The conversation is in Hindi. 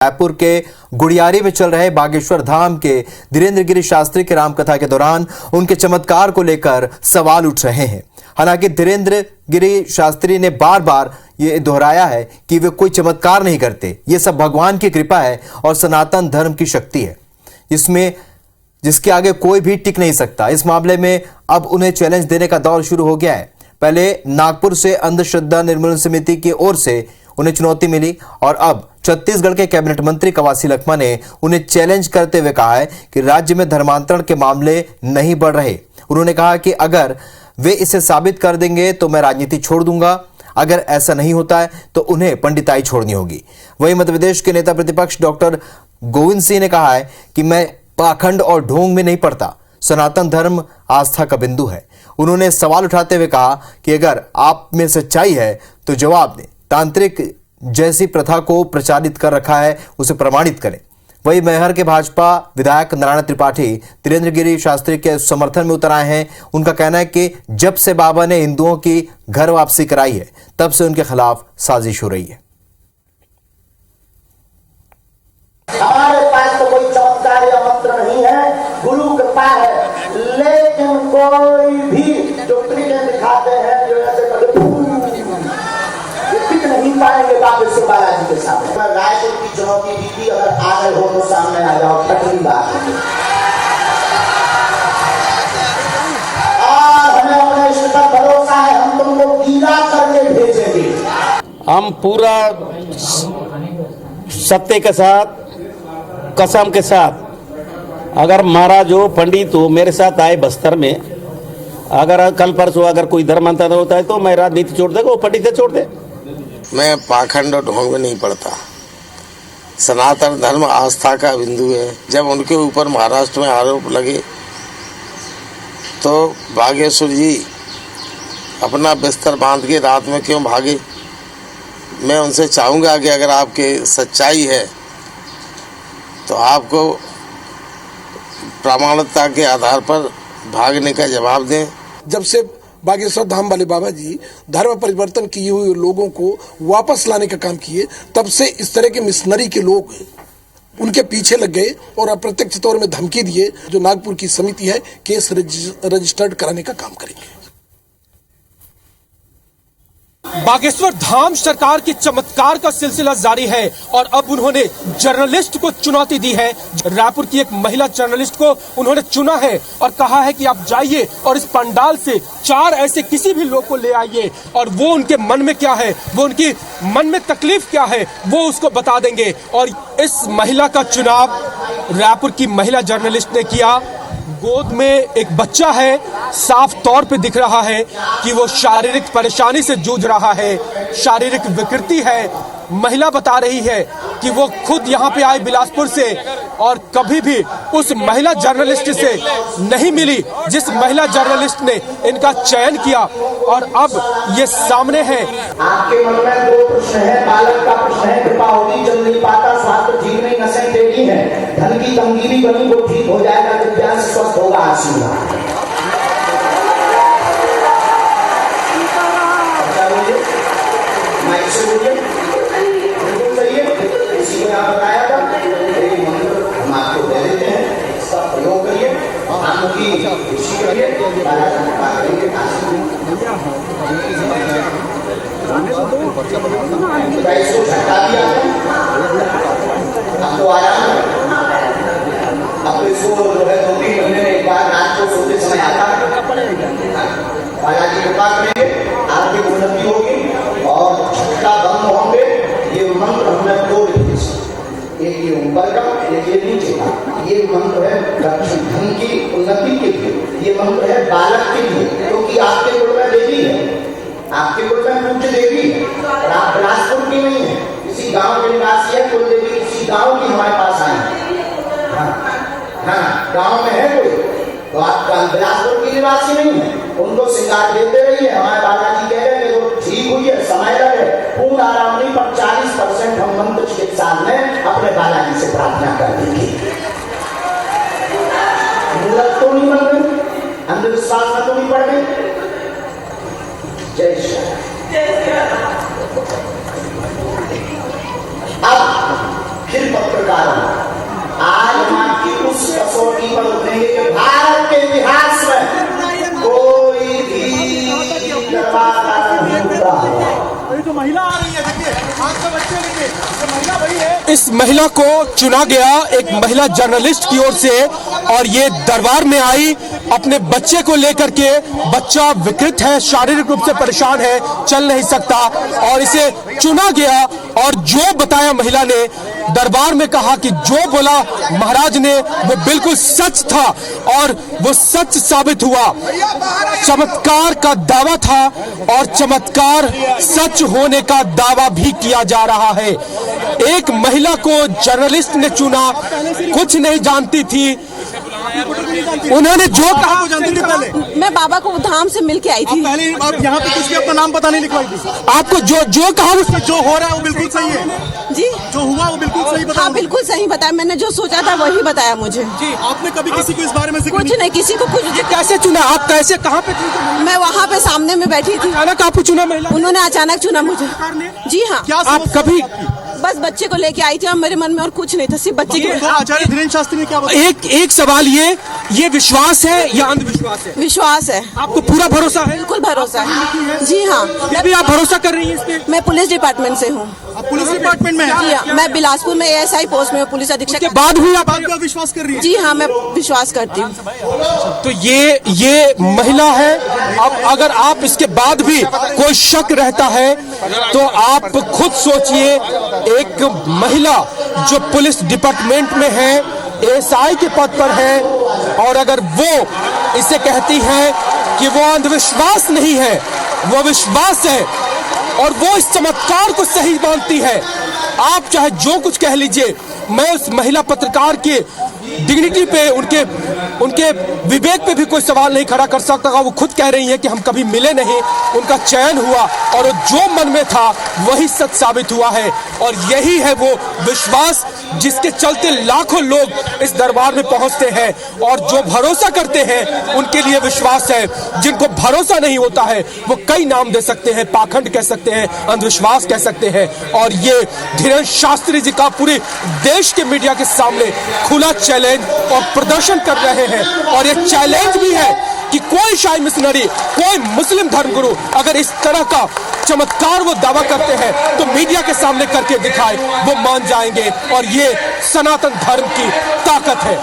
रायपुर के गुड़ियारी में चल रहे बागेश्वर धाम के धीरेन्द्र गिरी शास्त्री की रामकथा के दौरान उनके चमत्कार को लेकर सवाल उठ रहे हैं। हालांकि धीरेन्द्र गिरी शास्त्री ने बार बार ये दोहराया है कि वे कोई चमत्कार नहीं करते, ये सब भगवान की कृपा है और सनातन धर्म की शक्ति है, जिसके आगे कोई भी टिक नहीं सकता। इस मामले में अब उन्हें चैलेंज देने का दौर शुरू हो गया है। पहले नागपुर से अंधश्रद्धा निर्मूलन समिति की ओर से उन्हें चुनौती मिली और अब छत्तीसगढ़ के कैबिनेट मंत्री कवासी लखमा ने उन्हें चैलेंज करते हुए कहा है कि राज्य में धर्मांतरण के मामले नहीं बढ़ रहे। उन्होंने कहा कि अगर वे इसे साबित कर देंगे तो मैं राजनीति छोड़ दूंगा, अगर ऐसा नहीं होता है तो उन्हें पंडिताई छोड़नी होगी। वहीं मध्य प्रदेश के नेता प्रतिपक्ष डॉक्टर गोविंद सिंह ने कहा है कि मैं पाखंड और ढोंग में नहीं पड़ता, सनातन धर्म आस्था का बिंदु है। उन्होंने सवाल उठाते हुए कहा कि अगर आप में सच्चाई है तो जवाब दें, तांत्रिक जैसी प्रथा को प्रचारित कर रखा है उसे प्रमाणित करें। वही मैहर के भाजपा विधायक नारायण त्रिपाठी धीरेन्द्र गिरी शास्त्री के समर्थन में उतर आए हैं। उनका कहना है कि जब से बाबा ने हिंदुओं की घर वापसी कराई है तब से उनके खिलाफ साजिश हो रही है। हमारे पास तो कोई चमत्कार या मंत्र नहीं है, गुरु कृपा है, लेकिन कोई भी जो ट्रिक दिखाते हैं जो ऐसे टिक नहीं पाएंगे बागेश्वर बालाजी के सामने। रायपुर की चुनौती दी थी, अगर आ रहे हो तो सामने आ जाओ, कठिन बात है। और हमें अपने इष्ट पर भरोसा है, हम तुमको गीला करके भेजेंगे। हम पूरा सत्य के साथ, कसम के साथ, अगर महाराज हो, पंडित हो, मेरे साथ आए बस्तर में, अगर कल परसों अगर कोई धर्मांतरण होता है तो मैं राजनीति छोड़ देगा, वो पंडित से छोड़ दे। मैं पाखंड और ढोंग में नहीं पड़ता, सनातन धर्म आस्था का बिंदु है। जब उनके ऊपर महाराष्ट्र में आरोप लगे तो बागेश्वर जी अपना बिस्तर बांध के रात में क्यों भागे। मैं उनसे चाहूँगा कि अगर आपके सच्चाई है तो आपको प्रामाणिकता के आधार पर भागने का जवाब दें। जब से बागेश्वर धाम वाले बाबा जी धर्म परिवर्तन किए हुए लोगों को वापस लाने का काम किए, तब से इस तरह के मिशनरी के लोग उनके पीछे लग गए और अप्रत्यक्ष तौर में धमकी दिए। जो नागपुर की समिति है, केस रजिस्टर्ड कराने का काम करेंगे। बागेश्वर धाम सरकार की चमत्कार का सिलसिला जारी है और अब उन्होंने जर्नलिस्ट को चुनौती दी है। रायपुर की एक महिला जर्नलिस्ट को उन्होंने चुना है और कहा है कि आप जाइए और इस पंडाल से 4 ऐसे किसी भी लोग को ले आइए और वो उनके मन में क्या है, वो उनकी मन में तकलीफ क्या है, वो उसको बता देंगे। और इस महिला का चुनाव रायपुर की महिला जर्नलिस्ट ने किया। गोद में एक बच्चा है, साफ तौर पे दिख रहा है कि वो शारीरिक परेशानी से जूझ रहा है, शारीरिक विकृति है। महिला बता रही है कि वो खुद यहाँ पे आई बिलासपुर से और कभी भी उस महिला जर्नलिस्ट से नहीं मिली जिस महिला जर्नलिस्ट ने इनका चयन किया। और अब ये सामने है। आपके मन में 2 प्रश्न है, बालक का प्रश्न है, कृपा होगी, चल नहीं पाता, स्वास्थ्य ठीक नहीं, नशे तेजी है, धन की तंगी भी बनी, वो ठीक हो जाएगा, विज्ञान से स्वस्थ होगा, आशीर्वाद। इसको झटका दिया, अब तो आराम है। अब इसको जो है 2-3 महीने में एक बार रात को सोते समय आता है, बालाजी कृपा करेंगे, आपकी उन्नति होगी और झटका बंद होंगे। ये मंत्र हमने 2 लिखे, एक ये ऊपर का, एक ये नीचे का। ये मंत्र है धन की उन्नति के लिए, ये मंत्र है बालक के लिए, क्योंकि आपके कुल में देवी है, आपके कुल में मुख्य देवी है और आप बिलासपुर की नहीं है, किसी गांव के निवासी है। कुल देवी किसी गांव की हमारे पास आई है। हाँ, गांव में है कोई तो आप बिलासपुर की निवासी नहीं है, उनको श्रृंगार देते रहिए। हमारे बालाजी कह रहे हैं तो ठीक हुई है, समय लगे, पूर्ण आराम नहीं, पर 40% हम मंत्र चिकित्सा में अपने बालाजी से प्रार्थना कर देंगे। मूलक तो नहीं बन गई, अंधविश्वास में तो नहीं पड़ गई। जय श्री। अब फिर पत्रकार आज हम आपकी उस कसौटी पर उतरेंगे कि भारत के इतिहास में कोई भी दरबार नहीं उतरा। जो महिला आ रही है, देखिए आपका बच्चे, देखिए महिला वही है। इस महिला को चुना गया एक महिला जर्नलिस्ट की ओर से और ये दरबार में आई अपने बच्चे को लेकर के। बच्चा विकृत है, शारीरिक रूप से परेशान है, चल नहीं सकता और इसे चुना गया। और जो बताया महिला ने दरबार में कहा कि जो बोला महाराज ने वो बिल्कुल सच था और वो सच साबित हुआ। चमत्कार का दावा था और चमत्कार सच होने का दावा भी किया जा रहा है। एक महिला को जर्नलिस्ट ने चुना, कुछ नहीं जानती थी, उन्होंने जो कहा वो जानती थी। पहले मैं बाबा को धाम से मिल के आई थी। पहले आप यहाँ पे कुछ भी अपना नाम पता नहीं लिखवाई थी। आपको जो कहा उसमें जो हो रहा है वो बिल्कुल सही है जी, जो हुआ वो बिल्कुल सही बताया। हाँ बिल्कुल सही बताया, मैंने जो सोचा था वही बताया मुझे जी। आपने कभी किसी को इस बारे में कुछ नहीं, किसी को कुछ। कैसे चुना, आप कैसे, कहाँ पे थी? मैं वहाँ पे सामने में बैठी थी, अचानक आपको चुना महिला? उन्होंने अचानक चुना मुझे। जी हाँ। क्या आप कभी बस बच्चे को लेके आई थी और मेरे मन में और कुछ नहीं था, सिर्फ बच्चे तो के। आचार्य धीरेन्द्र शास्त्री ने क्या बताया? एक सवाल, ये विश्वास है या अंधविश्वास है? विश्वास है। आपको पूरा भरोसा है? बिल्कुल भरोसा है जी हाँ। अभी आप भरोसा कर रही हैं इस पे? मैं पुलिस डिपार्टमेंट से हूँ। आप पुलिस डिपार्टमेंट में हैं? जी हाँ, मैं बिलासपुर में ASI पोस्ट में पुलिस अधीक्षक। के बाद भी आप विश्वास कर रही हैं? जी हाँ, मैं विश्वास करती हूँ। तो ये महिला है। अब अगर आप इसके बाद भी कोई शक रहता है तो आप खुद सोचिए, एक महिला जो पुलिस डिपार्टमेंट में है, ASI के पद पर है, और अगर वो इसे कहती है कि वो अंधविश्वास नहीं है, वो विश्वास है और वो इस चमत्कार को सही मानती है। आप चाहे जो कुछ कह लीजिए, मैं उस महिला पत्रकार के डिग्निटी पे, उनके विवेक पे भी कोई सवाल नहीं खड़ा कर सकता। वो खुद कह रही है कि हम कभी मिले नहीं, उनका चयन हुआ और जो मन में था वही सच साबित हुआ है। और यही है वो विश्वास जिसके चलते लाखों लोग इस दरबार में पहुंचते हैं। और जो भरोसा करते हैं उनके लिए विश्वास है, जिनको भरोसा नहीं होता है वो कई नाम दे सकते हैं, पाखंड कह सकते हैं, अंधविश्वास कह सकते हैं। और ये धीरेन्द्र शास्त्री जी का पूरे देश के मीडिया के सामने खुला चैलेंज और प्रदर्शन कर रहे हैं। और ये चैलेंज भी है कि कोई शाही मिशनरी, कोई मुस्लिम धर्मगुरु अगर इस तरह का चमत्कार वो दावा करते हैं तो मीडिया के सामने करके दिखाए, वो मान जाएंगे। और ये सनातन धर्म की ताकत है।